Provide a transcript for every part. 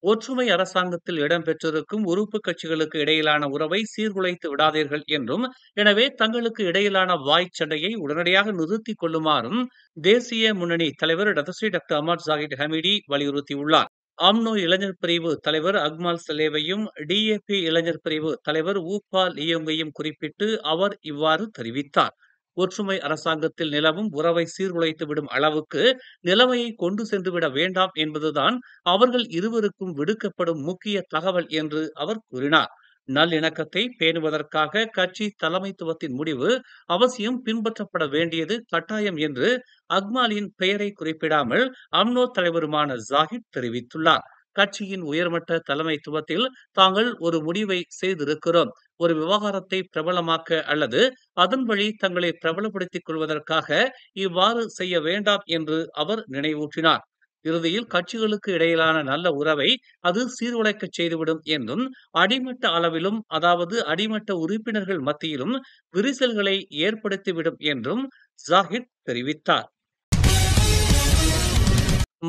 ஒற்றுமை அரசாங்கத்தில் இடம்பெற்றிருக்கும் உறுப்பு கட்சிகளுக்கு இடையிலான உறவை சீர்குலைத்து விடாதீர்கள் என்றும், எனவே தங்களுக்கு இடையிலான வாய்ச் சண்டையை உடனடியாக நிறுத்திக் கொள்ளுமாறும் தேசிய முன்னணி தலைவர் டதஸ்ரீ டாக்டர் அமர் ஜாகிர் ஹமீடி வலியுறுத்தியுள்ளார். அம்னோ இளைஞர் பிரிவு தலைவர் அக்மால் சலேவையும், டிஏபி இளைஞர் பிரிவு தலைவர் ஊப்பா லியோங்கையும் குறிப்பிட்டு அவர் இவ்வாறு தெரிவித்தார். ஒற்றுமை அரசாங்கத்தில் நிலவும் உறவை சீர்குலைத்து விடும் அளவுக்கு நிலைமையை கொண்டு சென்றுவிட வேண்டாம் என்பதுதான் அவர்கள் இருவருக்கும் விடுக்கப்படும் முக்கிய தகவல் என்று அவர் கூறினார். நல்லிணக்கத்தை பேணுவதற்காக கட்சி தலைமைத்துவத்தின் முடிவு அவசியம் பின்பற்றப்பட வேண்டியது கட்டாயம் என்று அக்மாலின் பெயரை குறிப்பிடாமல் அம்னோ தலைவருமான ஜாகிர் தெரிவித்துள்ளார். கட்சியின் உயர்மட்ட தலைமைத்துவத்தில் தாங்கள் ஒரு முடிவை செய்திருக்கிறோம். ஒரு விவகாரத்தை பிரபலமாக்க அல்லது அதன் வழி தங்களை பிரபலப்படுத்திக் கொள்வதற்காக இவ்வாறு செய்ய வேண்டாம் என்று அவர் நினைவூட்டினார். இறுதியில் கட்சிகளுக்கு இடையிலான நல்ல உறவை அது சீர்குலைக்கச் செய்துவிடும் என்றும், அடிமட்ட அளவிலும், அதாவது அடிமட்ட உறுப்பினர்கள் மத்தியிலும் விரிசல்களை ஏற்படுத்திவிடும் என்றும் ஜாகிர் தெரிவித்தார்.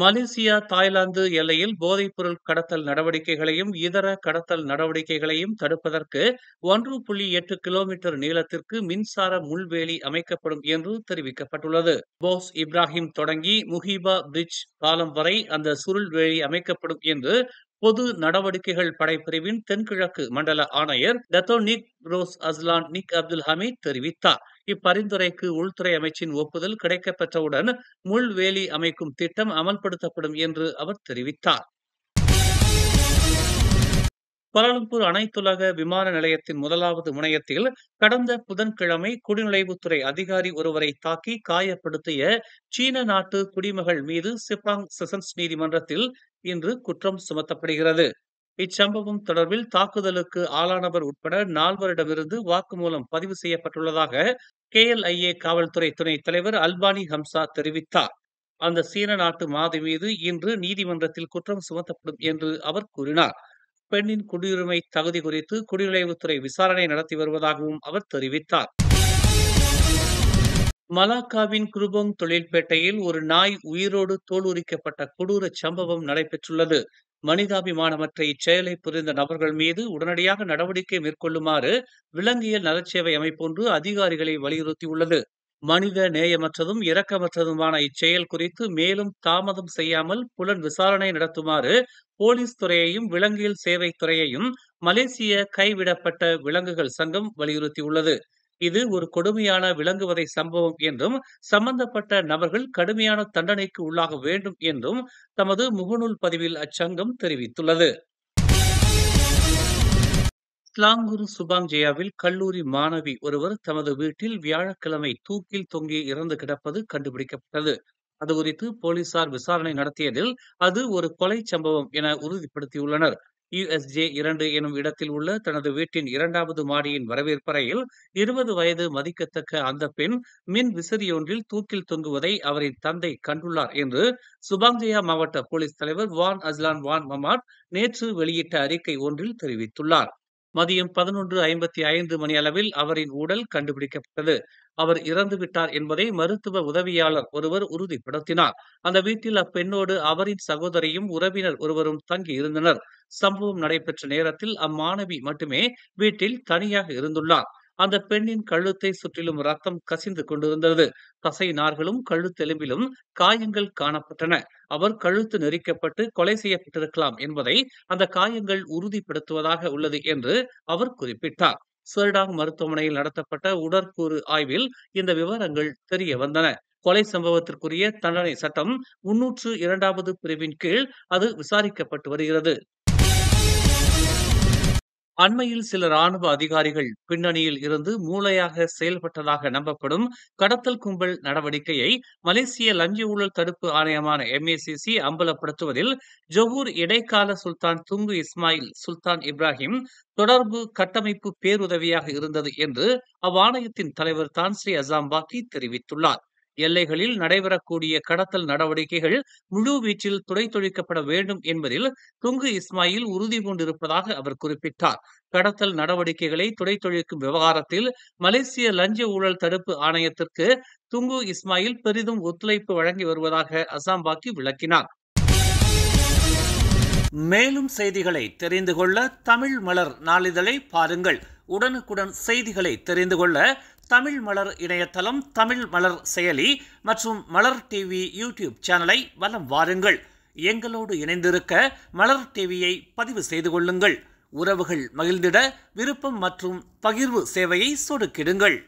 மலேசியா தாய்லாந்து எல்லையில் போதைப்பொருள் கடத்தல் நடவடிக்கைகளையும் இதர கடத்தல் நடவடிக்கைகளையும் தடுப்பதற்கு 1.8 கிலோமீட்டர் நீளத்திற்கு மின்சார முள்வேலி அமைக்கப்படும் என்று தெரிவிக்கப்பட்டுள்ளது. போஸ் இப்ராஹிம் தொடங்கி முஹிபா பிரிட்ஜ் பாலம் வரை அந்த சுருள்வேலி அமைக்கப்படும் என்று பொது நடவடிக்கைகள் படைப்பிரிவின் தென்கிழக்கு மண்டல ஆணையர் டத்தோ நிக் ரோஸ் அஸ்லான் நிக் அப்துல் ஹமீத் தெரிவித்தார். இப்பரிந்துரைக்கு உள்துறை அமைச்சின் ஒப்புதல் கிடைக்கப்பெற்றவுடன் முள்வேலி அமைக்கும் திட்டம் அமல்படுத்தப்படும் என்று அவர் தெரிவித்தார். கோலாலம்பூர் அனைத்துலக விமான நிலையத்தின் முதலாவது முனையத்தில் கடந்த புதன்கிழமை குடிநுழைவுத்துறை அதிகாரி ஒருவரை தாக்கி காயப்படுத்திய சீன நாட்டு குடிமகள் மீது சிப்பாங் செஷன்ஸ் நீதிமன்றத்தில் இன்று குற்றம் சுமத்தப்படுகிறது. இச்சம்பவம் தொடர்பில் தாக்குதலுக்கு ஆளானவர் உட்பட 4 வாக்குமூலம் பதிவு செய்யப்பட்டுள்ளதாக KLIA காவல்துறை துணைத் தலைவர் அல்பானி ஹம்சா தெரிவித்தார். அந்த சீன நாட்டு மாது மீது இன்று நீதிமன்றத்தில் குற்றம் சுமத்தப்படும் என்று அவர் கூறினார். பெண்ணின் குடியுரிமை தகுதி குறித்து குடிநுழைவுத்துறை விசாரணை நடத்தி வருவதாகவும் அவர் தெரிவித்தார். மலாக்காவின் குருபோங் தொழில்பேட்டையில் ஒரு நாய் உயிரோடு தோல் உரிக்கப்பட்ட கொடூர சம்பவம் நடைபெற்றுள்ளது. மனிதாபிமானமற்ற இச்செயலை புரிந்த நபர்கள் மீது உடனடியாக நடவடிக்கை மேற்கொள்ளுமாறு விலங்கியல் நலச்சேவை அமைப்பொன்று அதிகாரிகளை வலியுறுத்தியுள்ளது. மனித நேயமற்றதும் இரக்கமற்றதுமான இச்செயல் குறித்து மேலும் தாமதம் செய்யாமல் புலன் விசாரணை நடத்துமாறு போலீஸ் துறையையும் விலங்கியல் சேவை துறையையும் மலேசிய கைவிடப்பட்ட விலங்குகள் சங்கம் வலியுறுத்தியுள்ளது. இது ஒரு கொடுமையான விலங்குவதை சம்பவம் என்றும், சம்பந்தப்பட்ட நபர்கள் கடுமையான தண்டனைக்கு உள்ளாக வேண்டும் என்றும் தமது முகநூல் பதிவில் அச்சங்கம் தெரிவித்துள்ளது. ஸ்லாங்கூர் சுபாங் ஜெயாவில் கல்லூரி மாணவி ஒருவர் தமது வீட்டில் வியாழக்கிழமை தூக்கில் தொங்கி இறந்து கிடப்பது கண்டுபிடிக்கப்பட்டது. அது குறித்து போலீசார் விசாரணை நடத்தியதில் அது ஒரு கொலை சம்பவம் என உறுதிப்படுத்தியுள்ளனர். USJ 2 எனும் இடத்தில் உள்ள தனது வீட்டின் 2வது மாடியின் வரவேற்பறையில் 20 வயது மதிக்கத்தக்க அந்த பெண் மின் விசிறியொன்றில் தூக்கில் தொங்குவதை அவரின் தந்தை கண்டுள்ளார் என்று சுபாங்ஜயா மாவட்ட போலீஸ் தலைவர் வான் அஸ்லான் வான் மமாட் நேற்று வெளியிட்ட அறிக்கை ஒன்றில் தெரிவித்துள்ளார். மதியம் 11:55 மணியளவில் அவரின் உடல் கண்டுபிடிக்கப்பட்டது. அவர் இறந்துவிட்டார் என்பதை மருத்துவ உதவியாளர் ஒருவர் உறுதிப்படுத்தினார். அந்த வீட்டில் அப்பெண்ணோடு அவரின் சகோதரியும் உறவினர் ஒருவரும் தங்கியிருந்தனர். சம்பவம் நடைபெற்ற நேரத்தில் அம்மாணவி மட்டுமே வீட்டில் தனியாக இருந்துள்ளார். அந்த பெண்ணின் கழுத்தை சுற்றிலும் ரத்தம் கசிந்து கொண்டிருந்தது. தசை நார்களும் கழுத்தெலும்பிலும் காயங்கள் காணப்பட்டன. அவர் கழுத்து நெரிக்கப்பட்டு கொலை செய்யப்பட்டிருக்கலாம் என்பதை அந்த காயங்கள் உறுதிப்படுத்துவதாக உள்ளது என்று அவர் குறிப்பிட்டார். செர்டாங் மருத்துவமனையில் நடத்தப்பட்ட உடற்கூறு ஆய்வில் இந்த விவரங்கள் தெரிய வந்தன. கொலை சம்பவத்திற்குரிய தண்டனை சட்டம் 302வது பிரிவின் கீழ் அது விசாரிக்கப்பட்டு வருகிறது. அண்மையில் சில ராணுவ அதிகாரிகள் பின்னணியில் இருந்து மூளையாக செயல்பட்டதாக நம்பப்படும் கடத்தல் கும்பல் நடவடிக்கையை மலேசிய லஞ்ச ஊழல் தடுப்பு ஆணையமான MACC அம்பலப்படுத்துவதில் ஜொஹூர் இடைக்கால சுல்தான் துங்கு இஸ்மாயில் சுல்தான் இப்ராஹிம் தொடர்பு கட்டமைப்பு பேருதவியாக இருந்தது என்று அவ்வாணையத்தின் தலைவர் தான்ஸ்ரீ அசாம்பாக்கி தெரிவித்துள்ளார். எல்லைகளில் நடைபெறக்கூடிய கடத்தல் நடவடிக்கைகள் முழுவீச்சில் துடைத்தொழிக்கப்பட வேண்டும் என்பதில் துங்கு இஸ்மாயில் உறுதி கொண்டிருப்பதாக அவர் குறிப்பிட்டார். கடத்தல் நடவடிக்கைகளை துடைத்தொழிக்கும் விவகாரத்தில் மலேசிய லஞ்ச ஊழல் தடுப்பு ஆணையத்திற்கு துங்கு இஸ்மாயில் பெரிதும் ஒத்துழைப்பு வழங்கி வருவதாக அசாம்பாக்கி விளக்கினார். மேலும் செய்திகளை தெரிந்து கொள்ள தமிழ் மலர் நாளிதழை பாருங்கள். உடனுக்குடன் செய்திகளை தெரிந்து கொள்ள தமிழ் மலர் இணையதளம், தமிழ் மலர் செயலி மற்றும் மலர் டிவி யூடியூப் சேனலை வலம் வாருங்கள். எங்களோடு இணைந்திருக்க மலர் டிவியை பதிவு செய்து கொள்ளுங்கள். உறவுகள் மகிழ்ந்திட விருப்பம் மற்றும் பகிர்வு சேவையை சொடுக்கிடுங்கள்.